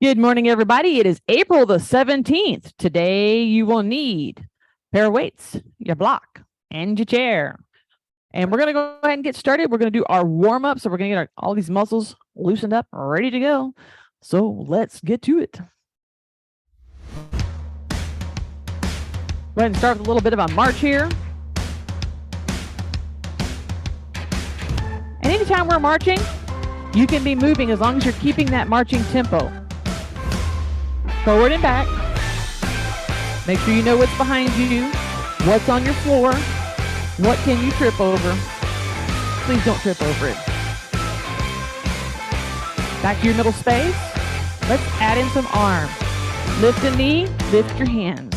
Good morning, everybody. It is April the 17th. Today, you will need a pair of weights, your block, and your chair. And we're going to go ahead and get started. We're going to do our warm up. So, we're going to get all these muscles loosened up, ready to go. So, let's get to it. Go ahead and start with a little bit of a march here. And anytime we're marching, you can be moving as long as you're keeping that marching tempo. Forward and back. Make sure you know what's behind you, what's on your floor, what can you trip over. Please don't trip over it. Back to your middle space. Let's add in some arms. Lift a knee, lift your hands.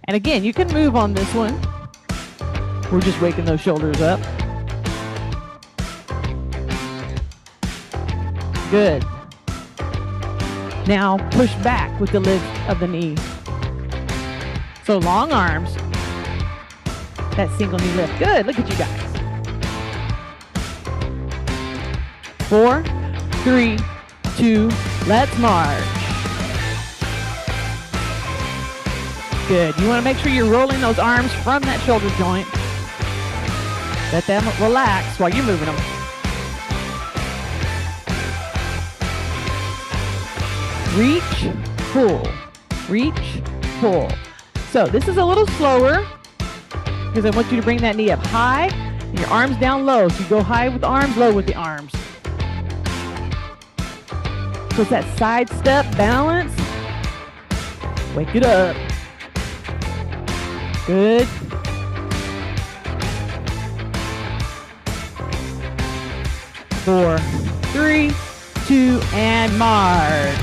And again, you can move on this one. We're just waking those shoulders up. Good. Now push back with the lift of the knee. So long arms. That single knee lift. Good. Look at you guys. 4, 3, 2, let's march. Good. You want to make sure you're rolling those arms from that shoulder joint. Let them relax while you're moving them. Reach, pull, reach, pull. So this is a little slower because I want you to bring that knee up high and your arms down low. So you go high with the arms, low with the arms. So it's that side step balance. Wake it up. Good. Four, 3, 2, and march.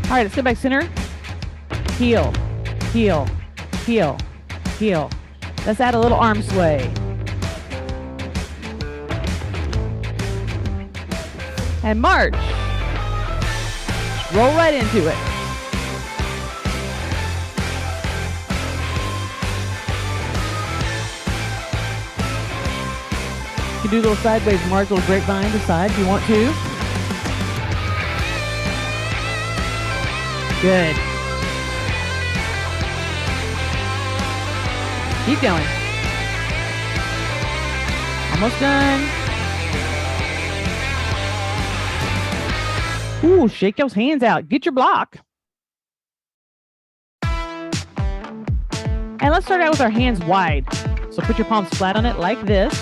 All right, let's get back center. Heel, heel, heel, heel. Let's add a little arm sway. And march. Roll right into it. You can do a little sideways march, a little grapevine to side if you want to. Good. Keep going. Almost done. Ooh, shake those hands out. Get your block. And let's start out with our hands wide. So put your palms flat on it like this.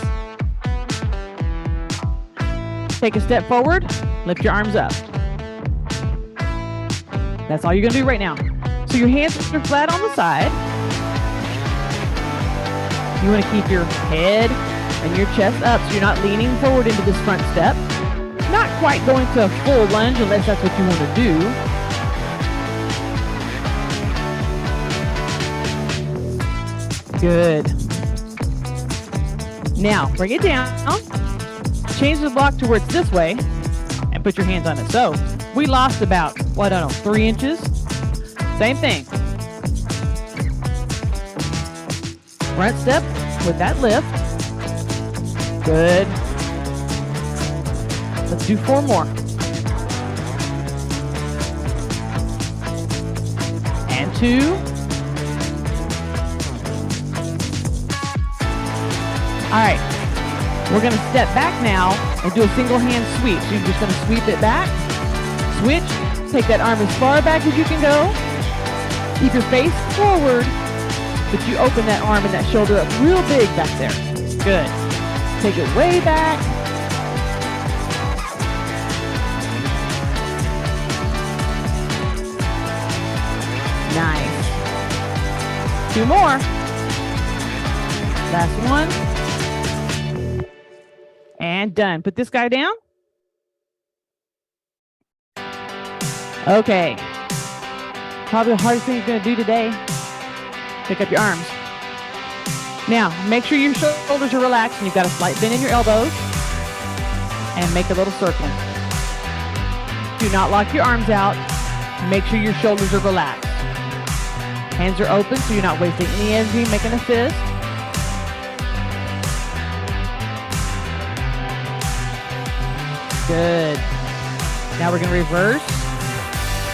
Take a step forward, lift your arms up. That's all you're gonna do right now. So your hands are flat on the side. You wanna keep your head and your chest up so you're not leaning forward into this front step. Not quite going to a full lunge unless that's what you wanna do. Good. Now, bring it down. Change the block to where it's this way and put your hands on it. So we lost about, 3 inches. Same thing. Front step with that lift. Good. Let's do 4 more. And 2. All right. We're going to step back now and do a single hand sweep. So you're just going to sweep it back, switch, take that arm as far back as you can go. Keep your face forward, but you open that arm and that shoulder up real big back there. Good. Take it way back. Nice. 2 more. Last one. And done. Put this guy down. Okay. Probably the hardest thing you're going to do today. Pick up your arms. Now, make sure your shoulders are relaxed and you've got a slight bend in your elbows. And make a little circle. Do not lock your arms out. Make sure your shoulders are relaxed. Hands are open so you're not wasting any energy making a fist. Good. Now we're going to reverse.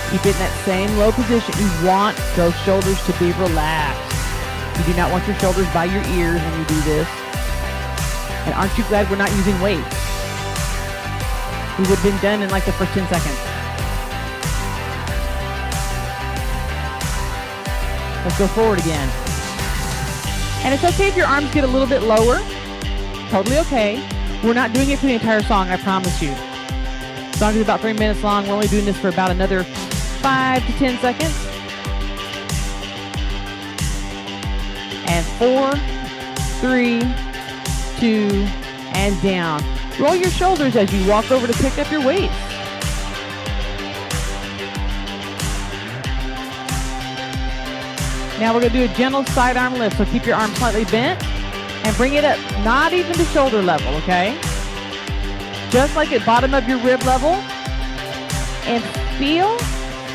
Keep it in that same low position. You want those shoulders to be relaxed. You do not want your shoulders by your ears when you do this. And aren't you glad we're not using weights? We would have been done in like the first 10 seconds. Let's go forward again. And it's okay if your arms get a little bit lower. Totally okay. We're not doing it for the entire song, I promise you. The song is about 3 minutes long. We're only doing this for about another 5 to 10 seconds. And 4, 3, 2, and down. Roll your shoulders as you walk over to pick up your weights. Now we're going to do a gentle side arm lift, so keep your arm slightly bent and bring it up, not even to shoulder level, okay? Just like at bottom of your rib level, and feel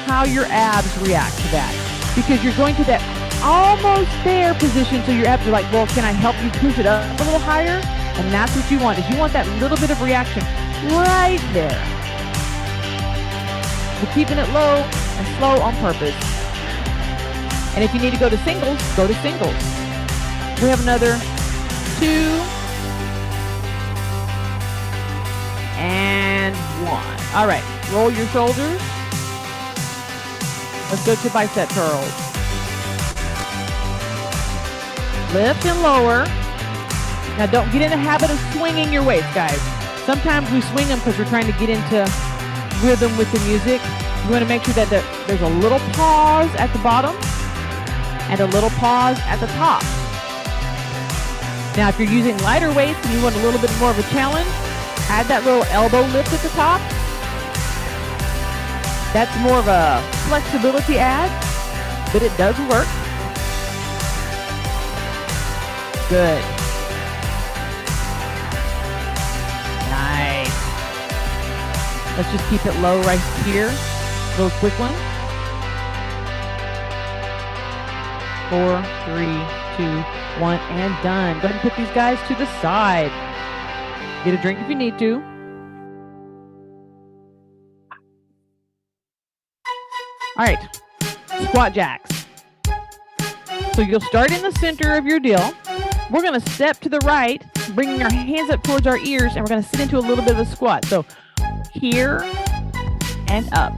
how your abs react to that. Because you're going to that almost there position, so your abs are like, well, can I help you push it up a little higher? And that's what you want, is you want that little bit of reaction right there. We're keeping it low and slow on purpose. And if you need to go to singles, go to singles. We have another 2 and 1. All right, roll your shoulders. Let's go to bicep curls. Lift and lower. Now don't get in the habit of swinging your weights, guys. Sometimes we swing them because we're trying to get into rhythm with the music. You want to make sure that there's a little pause at the bottom and a little pause at the top. Now if you're using lighter weights and you want a little bit more of a challenge, add that little elbow lift at the top. That's more of a flexibility add, but it does work. Good. Nice. Let's just keep it low right here. Little quick one. 4, 3, 2, 1, and done. Go ahead and put these guys to the side. Get a drink if you need to. All right, squat jacks. So you'll start in the center of your deal. We're gonna step to the right, bringing our hands up towards our ears, and we're gonna sit into a little bit of a squat. So here and up.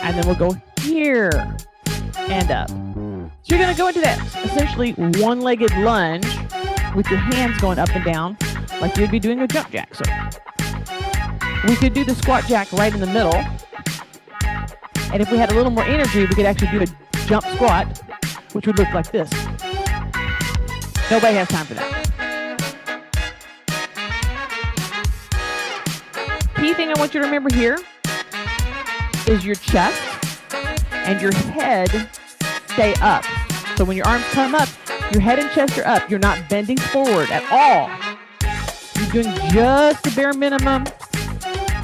And then we'll go here and up. So you're gonna go into that essentially one-legged lunge with your hands going up and down like you'd be doing a jump jack. So we could do the squat jack right in the middle. And if we had a little more energy, we could actually do a jump squat, which would look like this. Nobody has time for that. Key thing I want you to remember here is your chest and your head stay up. So when your arms come up, your head and chest are up. You're not bending forward at all. You're doing just the bare minimum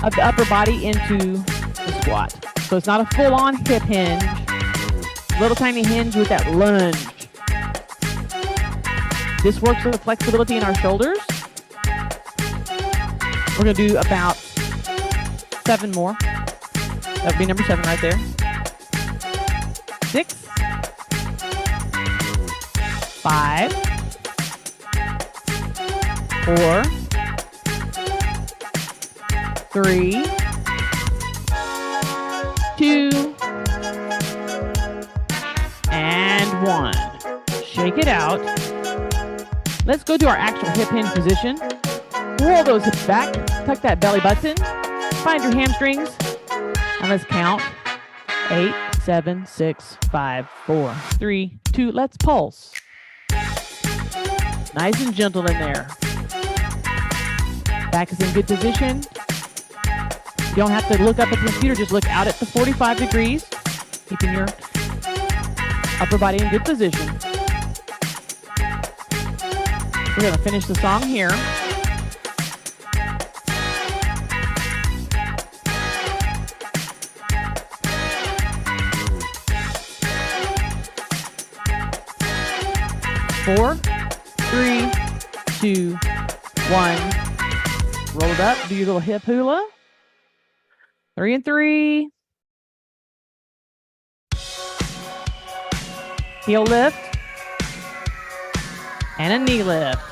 of the upper body into the squat. So it's not a full-on hip hinge. Little tiny hinge with that lunge. This works with the flexibility in our shoulders. We're going to do about 7 more. That would be number 7 right there. 6, 5, 4, 3, 2, and 1. Shake it out. Let's go to our actual hip hinge position. Roll those hips back. Tuck that belly button. Find your hamstrings. And let's count. 8, 7, 6, 5, 4, 3, 2. Let's pulse. Nice and gentle in there. Back is in good position. You don't have to look up at the computer. Just look out at the 45 degrees. Keeping your upper body in good position. We're going to finish the song here. 4, 3, 2, 1. Roll it up. Do your little hip hula. 3 and 3. Heel lift. And a knee lift.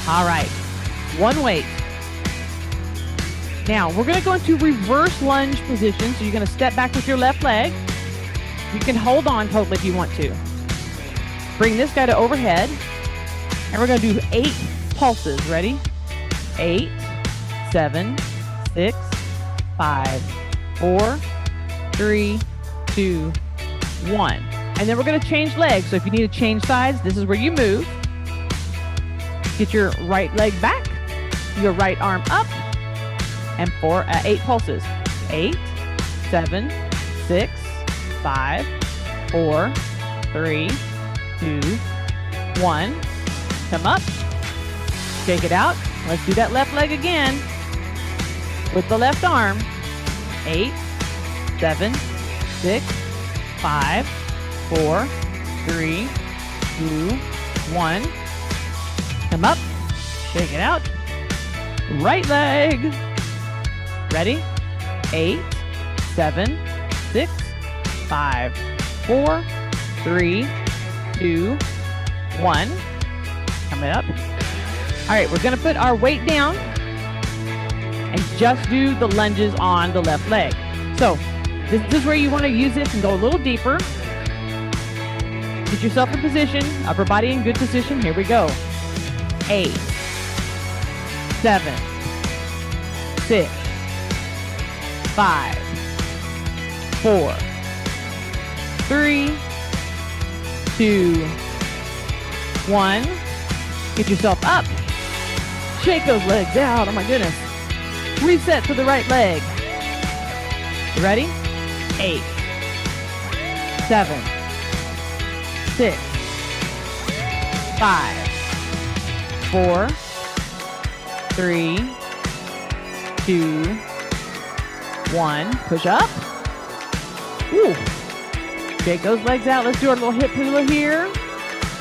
All right. One weight. Now, we're going to go into reverse lunge position. So you're going to step back with your left leg. You can hold on totally if you want to. Bring this guy to overhead. And we're going to do 8 pulses. Ready? 8, 7, 6, 5, 4, 3, 2, 1. And then we're going to change legs. So if you need to change sides, this is where you move. Get your right leg back, your right arm up, and 8 pulses. 8, 7, 6, 5, 4, 3, 2, 1. Come up, shake it out. Let's do that left leg again with the left arm. 8, 7, 6, 5, 4, 3, 2, 1. Come up, shake it out. Right leg. Ready? 8, 7, 6, 5, 4, 3, 2, 1. Coming up. All right, we're gonna put our weight down and just do the lunges on the left leg. So this is where you wanna use this and go a little deeper. Get yourself in position, upper body in good position. Here we go. 8, 7, 6, 5, 4, 3, 2, 1. Get yourself up. Shake those legs out. Oh my goodness. Reset to the right leg. You ready? 8, 7, 6, 5, 4, 3, 2, 1. Push up. Woo. Shake those legs out. Let's do our little hip hula here.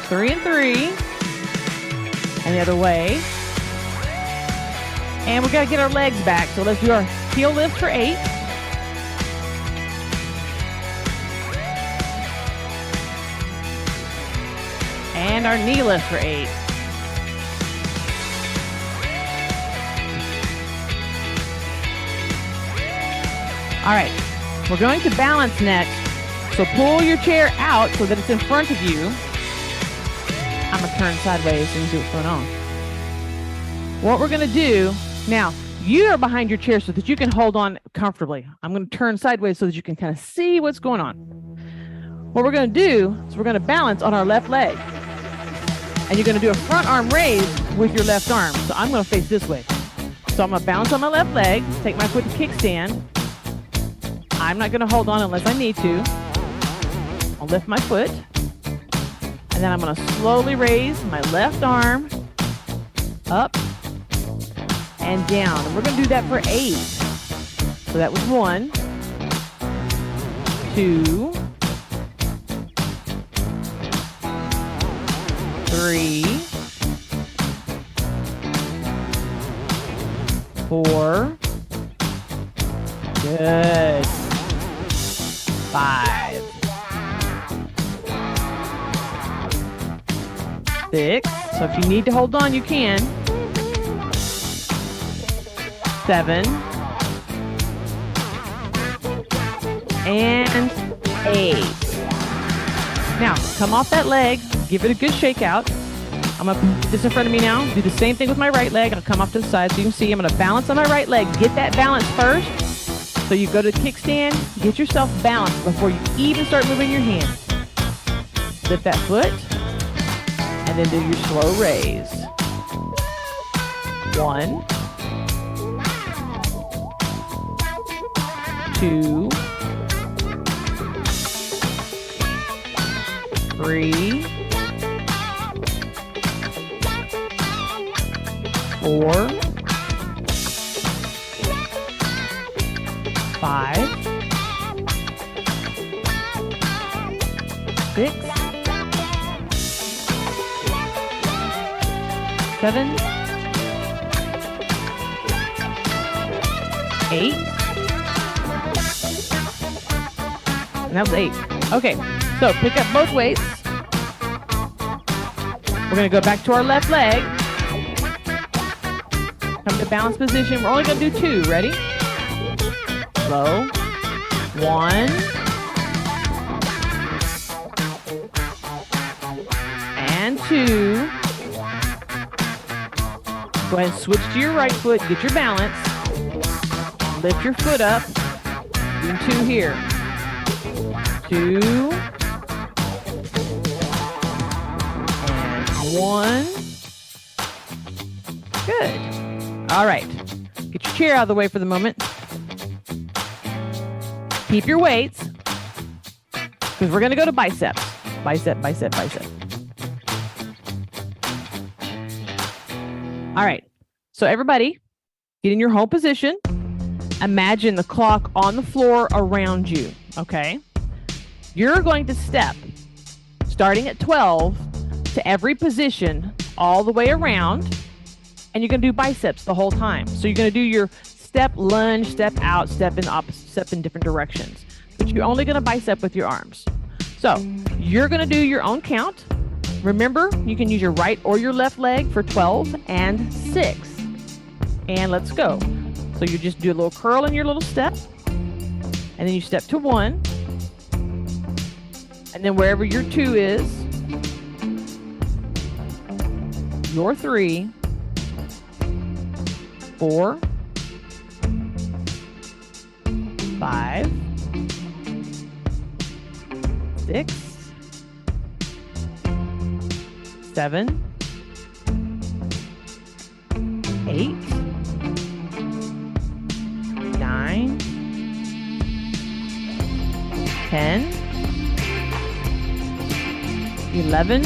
3 and 3. And the other way. And we got to get our legs back. So let's do our heel lift for 8. And our knee lift for 8. All right, we're going to balance next. So pull your chair out so that it's in front of you. I'm gonna turn sideways and see what's going on. What we're gonna do, now you are behind your chair so that you can hold on comfortably. I'm gonna turn sideways so that you can kind of see what's going on. What we're gonna do is we're gonna balance on our left leg. And you're gonna do a front arm raise with your left arm. So I'm gonna face this way. So I'm gonna balance on my left leg, take my foot to kickstand. I'm not gonna hold on unless I need to. I'll lift my foot. And then I'm gonna slowly raise my left arm up and down. And we're gonna do that for 8. So that was 1, 2, 3, 4. Good. 5, 6. So if you need to hold on, you can. 7 and 8. Now, come off that leg. Give it a good shake out. I'm going to put this in front of me now. Do the same thing with my right leg. I'll come off to the side so you can see. I'm going to balance on my right leg. Get that balance first. So you go to the kickstand, get yourself balanced before you even start moving your hands. Lift that foot, and then do your slow raise. 1, 2, 3, 4, 5, 6, 7, 8. And that was 8. Okay, so pick up both weights. We're going to go back to our left leg. Come to balance position. We're only going to do 2. Ready? Slow. 1. And 2. Go ahead and switch to your right foot. Get your balance. Lift your foot up. Doing 2 here. 2. And 1. Good. All right. Get your chair out of the way for the moment. Keep your weights, because we're going to go to biceps. Bicep, bicep, bicep. All right. So everybody, get in your home position. Imagine the clock on the floor around you, okay? You're going to step, starting at 12, to every position all the way around, and you're going to do biceps the whole time. So you're going to do your step, lunge, step out, step in different directions. But you're only going to bicep with your arms. So you're going to do your own count. Remember, you can use your right or your left leg for 12 and 6. And let's go. So you just do a little curl in your little step. And then you step to 1. And then wherever your 2 is, your 3, 4, 5, 6, 7, 8, 9, 10, 11,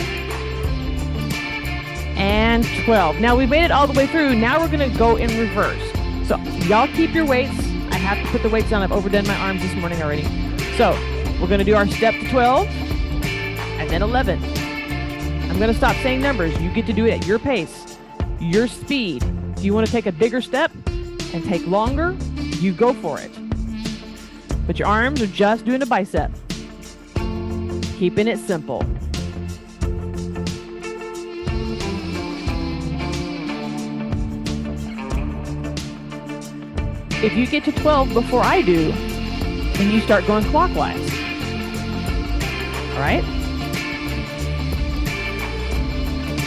and 12. Now we made it all the way through. Now we're going to go in reverse. So y'all keep your weights. I have to put the weights on. I've overdone my arms this morning already. So we're going to do our step to 12 and then 11. I'm going to stop saying numbers. You get to do it at your pace, your speed. If you want to take a bigger step and take longer, you go for it. But your arms are just doing a bicep. Keeping it simple. If you get to 12 before I do, then you start going clockwise. All right?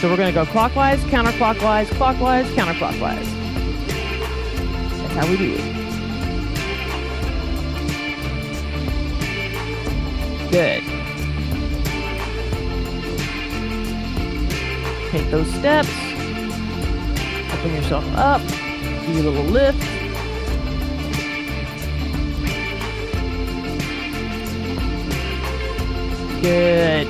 So we're going to go clockwise, counterclockwise, clockwise, counterclockwise. That's how we do it. Good. Take those steps. Open yourself up. Do your little lift. Good.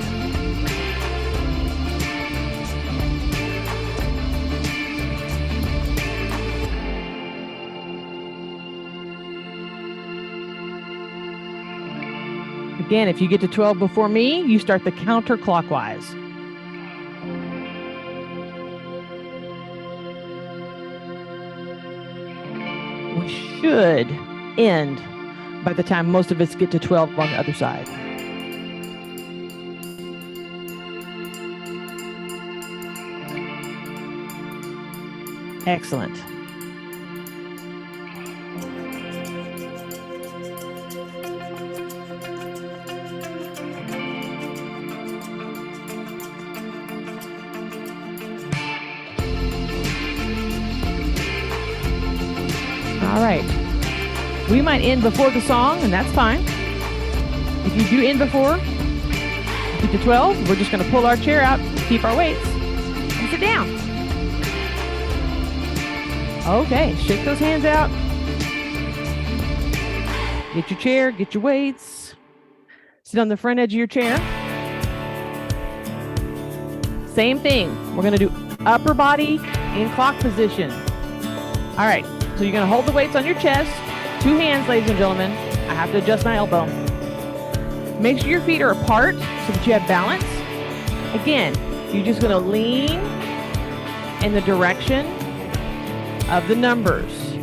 Again, if you get to 12 before me, you start the counterclockwise. We should end by the time most of us get to 12 on the other side. Excellent. All right. We might end before the song, and that's fine. If you do end before, get to 12, we're just going to pull our chair out, keep our weights, and sit down. Okay, shake those hands out. Get your chair, get your weights. Sit on the front edge of your chair. Same thing. We're going to do upper body in clock position. All right, so you're going to hold the weights on your chest. 2 hands, ladies and gentlemen. I have to adjust my elbow. Make sure your feet are apart so that you have balance. Again, you're just going to lean in the direction of the numbers.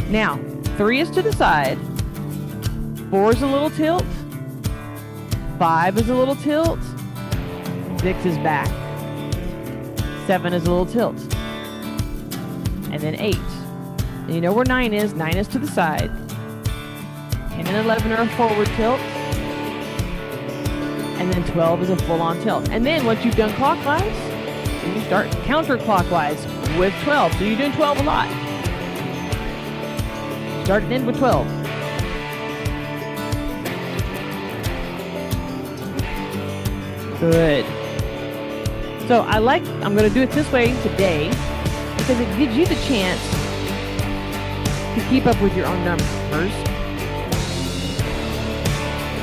Now, 3 is to the side, 4 is a little tilt, 5 is a little tilt, 6 is back, 7 is a little tilt, and then 8. And you know where 9 is? 9 is to the side, 10 and 11 are a forward tilt, and then 12 is a full-on tilt. And then once you've done clockwise, you start counterclockwise with 12. So you're doing 12 a lot. Start and end with 12. Good. So I'm going to do it this way today because it gives you the chance to keep up with your own numbers.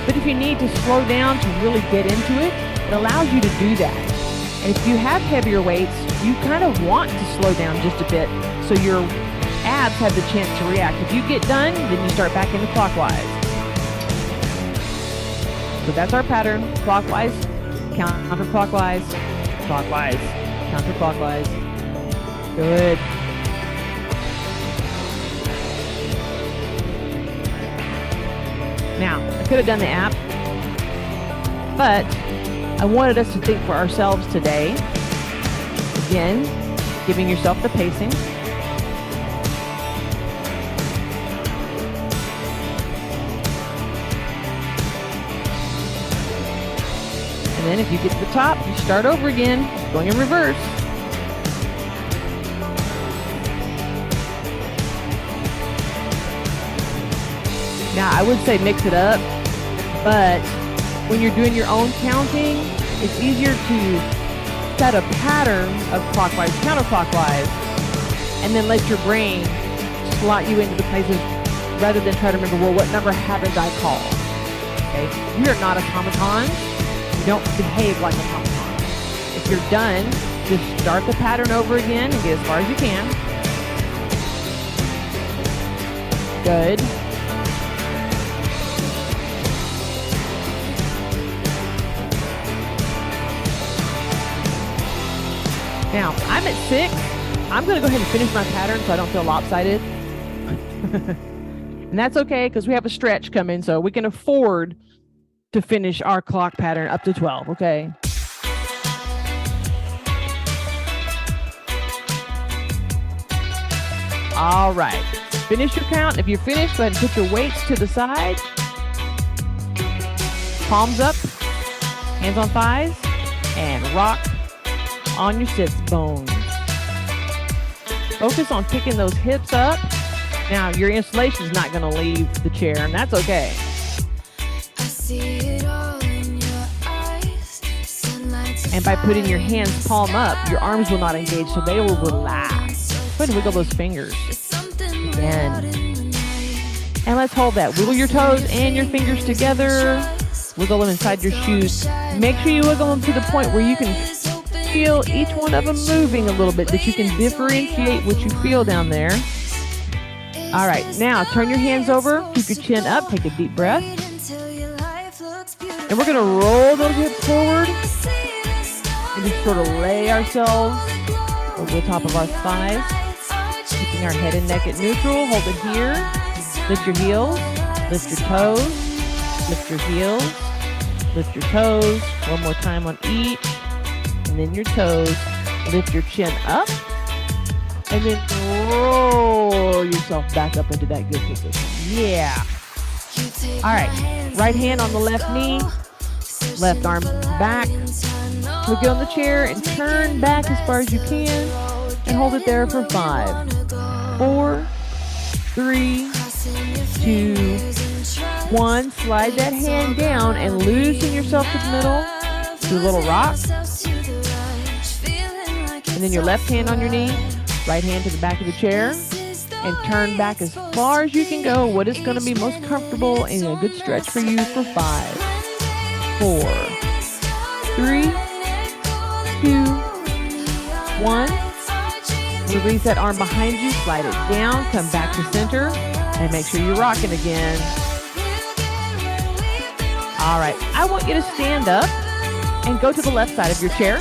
But if you need to slow down to really get into it, it allows you to do that. And if you have heavier weights, you kind of want to slow down just a bit so your abs have the chance to react. If you get done, then you start back into clockwise. So that's our pattern. Clockwise, counterclockwise, clockwise, counterclockwise. Good. Now, I could have done the app, but I wanted us to think for ourselves today. Again, giving yourself the pacing. And then if you get to the top, you start over again, going in reverse. Now, I would say mix it up, but when you're doing your own counting, it's easier to set a pattern of clockwise, counterclockwise, and then let your brain slot you into the places rather than try to remember, well, what number haven't I called? Okay, you are not automaton. You don't behave like an automaton. If you're done, just start the pattern over again and get as far as you can. Good. Now, I'm at 6. I'm going to go ahead and finish my pattern so I don't feel lopsided. And that's okay because we have a stretch coming, so we can afford to finish our clock pattern up to 12, okay? All right. Finish your count. If you're finished, go ahead and put your weights to the side. Palms up, hands on thighs, and rock on your sits bones. Focus on picking those hips up. Now, your installation is not going to leave the chair, and that's okay. And by putting your hands palm up, your arms will not engage, so they will relax. Go ahead and wiggle those fingers. Again. And let's hold that. Wiggle your toes and your fingers together. Wiggle them inside your shoes. Make sure you wiggle them to the point where you can feel each one of them moving a little bit, that you can differentiate what you feel down there. All right, now turn your hands over, keep your chin up, take a deep breath. And we're going to roll those hips forward and just sort of lay ourselves over the top of our thighs, keeping our head and neck at neutral. Hold it here. Lift your heels, lift your toes, lift your heels, lift your toes. One more time on each. And then your toes, lift your chin up, and then roll yourself back up into that good position. Yeah. All right, right hand on the left knee, left arm back. So get on the chair and turn back as far as you can, and hold it there for 5, 4, 3, 2, 1. Slide that hand down and loosen yourself to the middle. Do a little rock. And then your left hand on your knee, right hand to the back of the chair, and turn back as far as you can go. What is going to be most comfortable and a good stretch for you for 5, 4, 3, 2, 1. Release that arm behind you, slide it down, come back to center, and make sure you're rocking again. All right, I want you to stand up and go to the left side of your chair.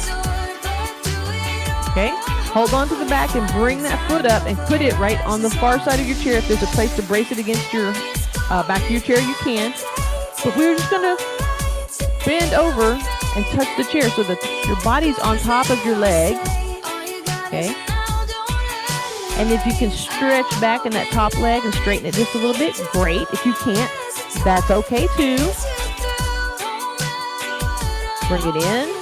Okay, Hold on to the back and bring that foot up and put it right on the far side of your chair. If there's a place to brace it against your back of your chair, you can. But we're just going to bend over and touch the chair so that your body's on top of your leg. Okay. And if you can stretch back in that top leg and straighten it just a little bit, great. If you can't, that's okay too. Bring it in.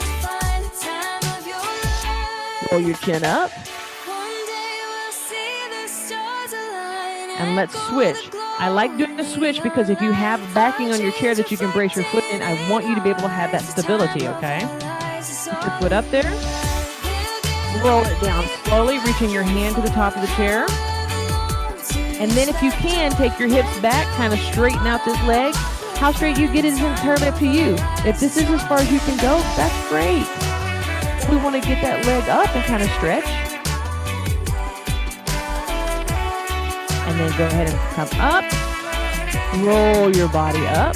Roll your chin up. And let's switch. I like doing the switch because if you have backing on your chair that you can brace your foot in, I want you to be able to have that stability, okay? Put your foot up there. Roll it down slowly, reaching your hand to the top of the chair. And then if you can, take your hips back, kind of straighten out this leg. How straight you get is entirely up to you. If this is as far as you can go, that's great. We want to get that leg up and kind of stretch. And then go ahead and come up. Roll your body up.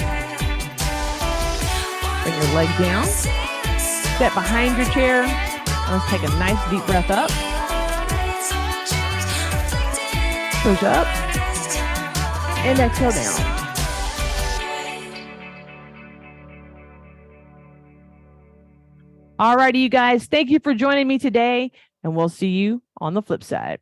Bring your leg down. Step behind your chair. Let's take a nice deep breath up. Push up. And exhale down. All righty, you guys. Thank you for joining me today, and we'll see you on the flip side.